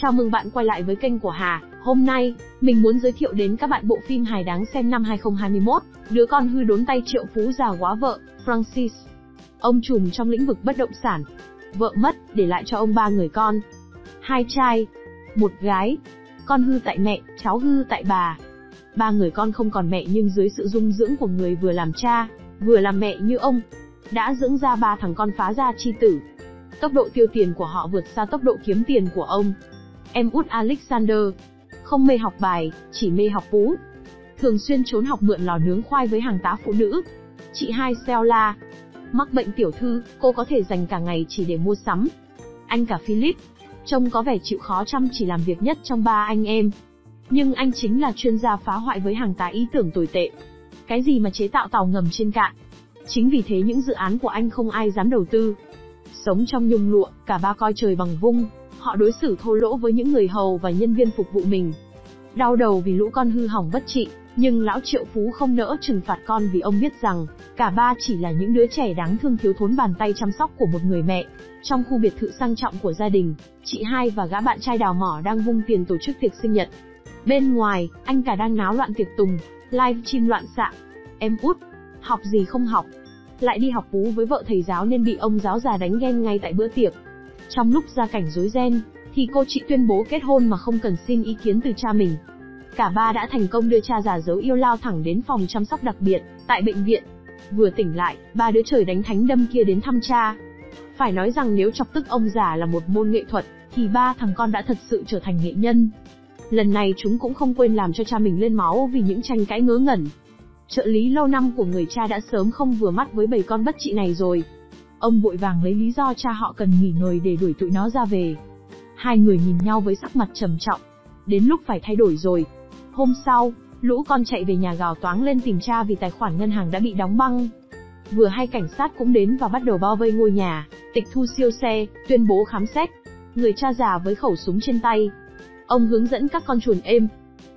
Chào mừng bạn quay lại với kênh của Hà. Hôm nay, mình muốn giới thiệu đến các bạn bộ phim hài đáng xem năm 2021, Đứa con hư đốn tay triệu phú già góa vợ, Francis. Ông trùm trong lĩnh vực bất động sản. Vợ mất, để lại cho ông 3 người con. 2 trai, 1 gái. Con hư tại mẹ, cháu hư tại bà. 3 người con không còn mẹ nhưng dưới sự dung dưỡng của người vừa làm cha, vừa làm mẹ như ông, đã dưỡng ra 3 thằng con phá gia chi tử. Tốc độ tiêu tiền của họ vượt xa tốc độ kiếm tiền của ông. Em út Alexander không mê học bài, chỉ mê học vú, thường xuyên trốn học mượn lò nướng khoai với hàng tá phụ nữ. Chị hai Stella mắc bệnh tiểu thư, cô có thể dành cả ngày chỉ để mua sắm. Anh cả Philip trông có vẻ chịu khó chăm chỉ làm việc nhất trong 3 anh em, nhưng anh chính là chuyên gia phá hoại với hàng tá ý tưởng tồi tệ. Cái gì mà chế tạo tàu ngầm trên cạn. Chính vì thế những dự án của anh không ai dám đầu tư. Sống trong nhung lụa, cả 3 coi trời bằng vung, họ đối xử thô lỗ với những người hầu và nhân viên phục vụ mình. Đau đầu vì lũ con hư hỏng bất trị, nhưng lão triệu phú không nỡ trừng phạt con vì ông biết rằng, cả 3 chỉ là những đứa trẻ đáng thương thiếu thốn bàn tay chăm sóc của một người mẹ. Trong khu biệt thự sang trọng của gia đình, chị hai và gã bạn trai đào mỏ đang vung tiền tổ chức tiệc sinh nhật. Bên ngoài, anh cả đang náo loạn tiệc tùng, live stream loạn xạ. Em út, học gì không học, lại đi học vú với vợ thầy giáo nên bị ông giáo già đánh ghen ngay tại bữa tiệc. Trong lúc gia cảnh rối ren, thì cô chị tuyên bố kết hôn mà không cần xin ý kiến từ cha mình. Cả 3 đã thành công đưa cha già dấu yêu lao thẳng đến phòng chăm sóc đặc biệt, tại bệnh viện. Vừa tỉnh lại, 3 đứa trời đánh thánh đâm kia đến thăm cha. Phải nói rằng nếu chọc tức ông già là một môn nghệ thuật, thì 3 thằng con đã thật sự trở thành nghệ nhân. Lần này chúng cũng không quên làm cho cha mình lên máu vì những tranh cãi ngớ ngẩn. Trợ lý lâu năm của người cha đã sớm không vừa mắt với bầy con bất trị này rồi. Ông vội vàng lấy lý do cha họ cần nghỉ ngơi để đuổi tụi nó ra về. Hai người nhìn nhau với sắc mặt trầm trọng. Đến lúc phải thay đổi rồi. Hôm sau, lũ con chạy về nhà gào toáng lên tìm cha vì tài khoản ngân hàng đã bị đóng băng. Vừa hay cảnh sát cũng đến và bắt đầu bao vây ngôi nhà, tịch thu siêu xe, tuyên bố khám xét. Người cha già với khẩu súng trên tay. Ông hướng dẫn các con chuồn êm,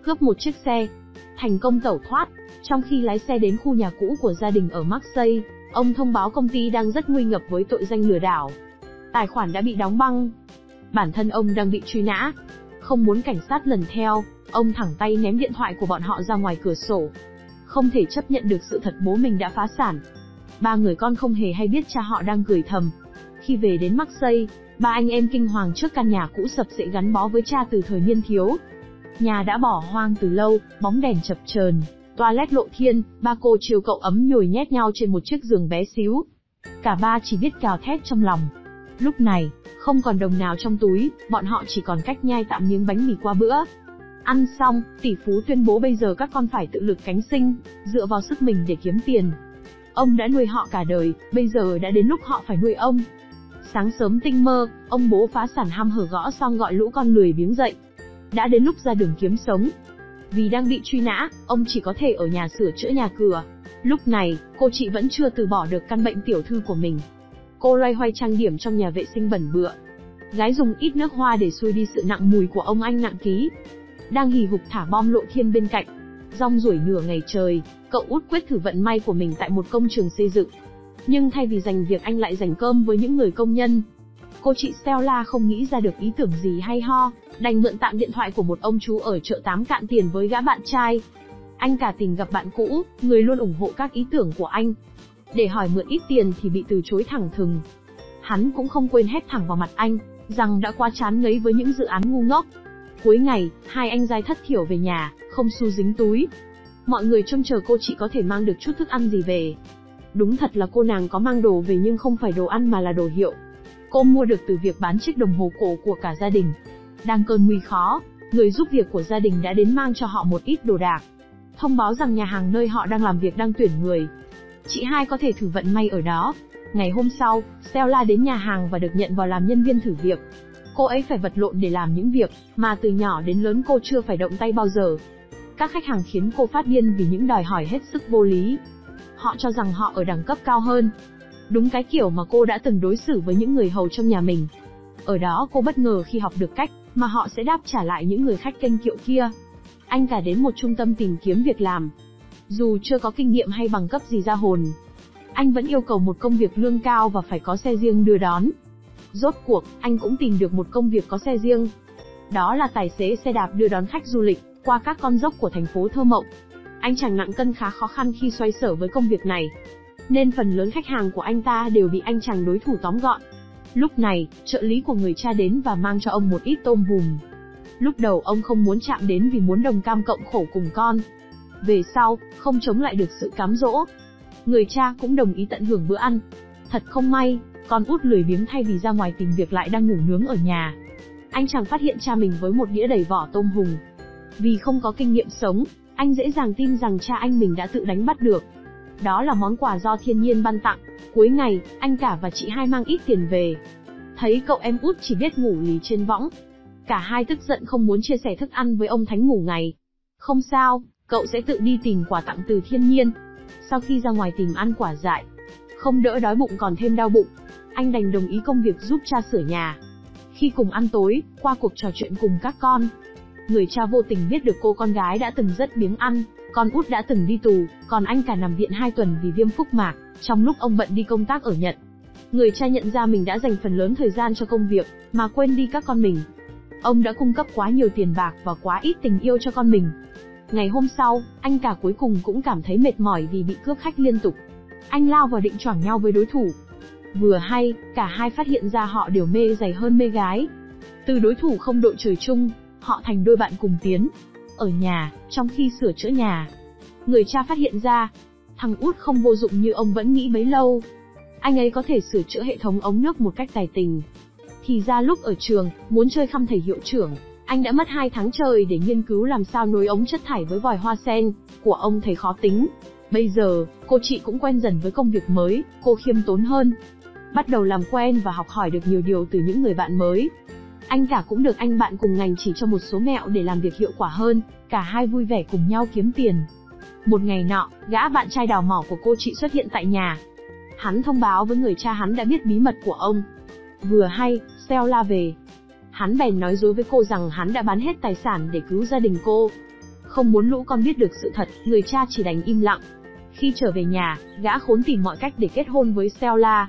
cướp một chiếc xe, thành công tẩu thoát. Trong khi lái xe đến khu nhà cũ của gia đình ở Marseille, ông thông báo công ty đang rất nguy ngập với tội danh lừa đảo. Tài khoản đã bị đóng băng. Bản thân ông đang bị truy nã. Không muốn cảnh sát lần theo, ông thẳng tay ném điện thoại của bọn họ ra ngoài cửa sổ. Không thể chấp nhận được sự thật bố mình đã phá sản. 3 người con không hề hay biết cha họ đang cười thầm. Khi về đến Marseille, 3 anh em kinh hoàng trước căn nhà cũ sập xệ gắn bó với cha từ thời niên thiếu. Nhà đã bỏ hoang từ lâu, bóng đèn chập chờn, toilet lộ thiên, 3 cô chiều cậu ấm nhồi nhét nhau trên một chiếc giường bé xíu. Cả 3 chỉ biết gào thét trong lòng. Lúc này, không còn đồng nào trong túi, bọn họ chỉ còn cách nhai tạm miếng bánh mì qua bữa. Ăn xong, tỷ phú tuyên bố bây giờ các con phải tự lực cánh sinh, dựa vào sức mình để kiếm tiền. Ông đã nuôi họ cả đời, bây giờ đã đến lúc họ phải nuôi ông. Sáng sớm tinh mơ, ông bố phá sản hăm hở gõ xong gọi lũ con lười biếng dậy. Đã đến lúc ra đường kiếm sống. Vì đang bị truy nã, ông chỉ có thể ở nhà sửa chữa nhà cửa. Lúc này, cô chị vẫn chưa từ bỏ được căn bệnh tiểu thư của mình. Cô loay hoay trang điểm trong nhà vệ sinh bẩn bựa. Gái dùng ít nước hoa để xua đi sự nặng mùi của ông anh nặng ký. Đang hì hục thả bom lộ thiên bên cạnh. Rong ruổi nửa ngày trời, cậu út quyết thử vận may của mình tại một công trường xây dựng. Nhưng thay vì dành việc anh lại dành cơm với những người công nhân. Cô chị Stella không nghĩ ra được ý tưởng gì hay ho, đành mượn tạm điện thoại của một ông chú ở chợ Tám cạn tiền với gã bạn trai. Anh cả tìm gặp bạn cũ, người luôn ủng hộ các ý tưởng của anh. Để hỏi mượn ít tiền thì bị từ chối thẳng thừng. Hắn cũng không quên hét thẳng vào mặt anh, rằng đã quá chán ngấy với những dự án ngu ngốc. Cuối ngày, hai anh giai thất thiểu về nhà, không xu dính túi. Mọi người trông chờ cô chị có thể mang được chút thức ăn gì về. Đúng thật là cô nàng có mang đồ về nhưng không phải đồ ăn mà là đồ hiệu. Cô mua được từ việc bán chiếc đồng hồ cổ của cả gia đình. Đang cơn nguy khó, người giúp việc của gia đình đã đến mang cho họ một ít đồ đạc. Thông báo rằng nhà hàng nơi họ đang làm việc đang tuyển người. Chị hai có thể thử vận may ở đó. Ngày hôm sau, Stella đến nhà hàng và được nhận vào làm nhân viên thử việc. Cô ấy phải vật lộn để làm những việc mà từ nhỏ đến lớn cô chưa phải động tay bao giờ. Các khách hàng khiến cô phát điên vì những đòi hỏi hết sức vô lý. Họ cho rằng họ ở đẳng cấp cao hơn. Đúng cái kiểu mà cô đã từng đối xử với những người hầu trong nhà mình. Ở đó cô bất ngờ khi học được cách mà họ sẽ đáp trả lại những người khách kênh kiệu kia. Anh cả đến một trung tâm tìm kiếm việc làm. Dù chưa có kinh nghiệm hay bằng cấp gì ra hồn, anh vẫn yêu cầu một công việc lương cao và phải có xe riêng đưa đón. Rốt cuộc, anh cũng tìm được một công việc có xe riêng. Đó là tài xế xe đạp đưa đón khách du lịch qua các con dốc của thành phố thơ mộng. Anh chàng nặng cân khá khó khăn khi xoay sở với công việc này, nên phần lớn khách hàng của anh ta đều bị anh chàng đối thủ tóm gọn. Lúc này, trợ lý của người cha đến và mang cho ông một ít tôm hùm. Lúc đầu ông không muốn chạm đến vì muốn đồng cam cộng khổ cùng con. Về sau, không chống lại được sự cám dỗ, người cha cũng đồng ý tận hưởng bữa ăn. Thật không may, con út lười biếng thay vì ra ngoài tìm việc lại đang ngủ nướng ở nhà. Anh chàng phát hiện cha mình với một đĩa đầy vỏ tôm hùm. Vì không có kinh nghiệm sống, anh dễ dàng tin rằng cha anh mình đã tự đánh bắt được. Đó là món quà do thiên nhiên ban tặng. Cuối ngày, anh cả và chị hai mang ít tiền về. Thấy cậu em út chỉ biết ngủ lì trên võng, cả hai tức giận không muốn chia sẻ thức ăn với ông thánh ngủ ngày. Không sao, cậu sẽ tự đi tìm quà tặng từ thiên nhiên. Sau khi ra ngoài tìm ăn quả dại, không đỡ đói bụng còn thêm đau bụng, anh đành đồng ý công việc giúp cha sửa nhà. Khi cùng ăn tối, qua cuộc trò chuyện cùng các con, người cha vô tình biết được cô con gái đã từng rất biếng ăn, con út đã từng đi tù, còn anh cả nằm viện 2 tuần vì viêm phúc mạc, trong lúc ông bận đi công tác ở Nhật. Người cha nhận ra mình đã dành phần lớn thời gian cho công việc, mà quên đi các con mình. Ông đã cung cấp quá nhiều tiền bạc và quá ít tình yêu cho con mình. Ngày hôm sau, anh cả cuối cùng cũng cảm thấy mệt mỏi vì bị cướp khách liên tục. Anh lao vào định choảng nhau với đối thủ. Vừa hay, cả hai phát hiện ra họ đều mê giày hơn mê gái. Từ đối thủ không đội trời chung, họ thành đôi bạn cùng tiến. Ở nhà, trong khi sửa chữa nhà, người cha phát hiện ra, thằng út không vô dụng như ông vẫn nghĩ bấy lâu. Anh ấy có thể sửa chữa hệ thống ống nước một cách tài tình. Thì ra lúc ở trường, muốn chơi khăm thầy hiệu trưởng, anh đã mất 2 tháng trời để nghiên cứu làm sao nối ống chất thải với vòi hoa sen của ông thầy khó tính. Bây giờ, cô chị cũng quen dần với công việc mới, cô khiêm tốn hơn, bắt đầu làm quen và học hỏi được nhiều điều từ những người bạn mới. Anh cả cũng được anh bạn cùng ngành chỉ cho một số mẹo để làm việc hiệu quả hơn, cả hai vui vẻ cùng nhau kiếm tiền. Một ngày nọ, gã bạn trai đào mỏ của cô chị xuất hiện tại nhà. Hắn thông báo với người cha hắn đã biết bí mật của ông. Vừa hay, Stella về. Hắn bèn nói dối với cô rằng hắn đã bán hết tài sản để cứu gia đình cô. Không muốn lũ con biết được sự thật, người cha chỉ đành im lặng. Khi trở về nhà, gã khốn tìm mọi cách để kết hôn với Stella.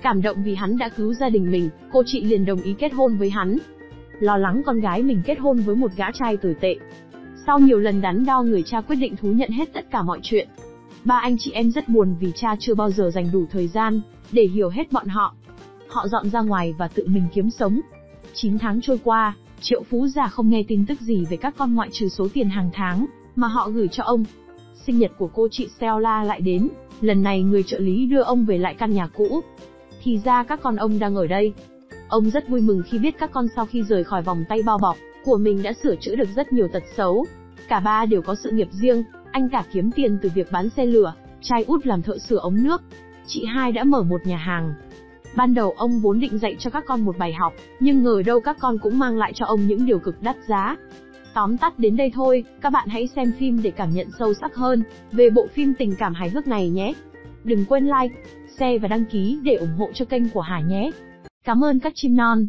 Cảm động vì hắn đã cứu gia đình mình, cô chị liền đồng ý kết hôn với hắn. Lo lắng con gái mình kết hôn với một gã trai tồi tệ, sau nhiều lần đắn đo người cha quyết định thú nhận hết tất cả mọi chuyện. Ba anh chị em rất buồn vì cha chưa bao giờ dành đủ thời gian để hiểu hết bọn họ. Họ dọn ra ngoài và tự mình kiếm sống. 9 tháng trôi qua, Triệu Phú Già không nghe tin tức gì về các con ngoại trừ số tiền hàng tháng mà họ gửi cho ông. Sinh nhật của cô chị Stella lại đến, lần này người trợ lý đưa ông về lại căn nhà cũ. Thì ra các con ông đang ở đây. Ông rất vui mừng khi biết các con sau khi rời khỏi vòng tay bao bọc của mình đã sửa chữa được rất nhiều tật xấu. Cả ba đều có sự nghiệp riêng, anh cả kiếm tiền từ việc bán xe lửa, trai út làm thợ sửa ống nước, chị hai đã mở một nhà hàng. Ban đầu ông vốn định dạy cho các con một bài học, nhưng ngờ đâu các con cũng mang lại cho ông những điều cực đắt giá. Tóm tắt đến đây thôi, các bạn hãy xem phim để cảm nhận sâu sắc hơn về bộ phim tình cảm hài hước này nhé. Đừng quên like, share và đăng ký để ủng hộ cho kênh của Hà nhé. Cảm ơn các chim non.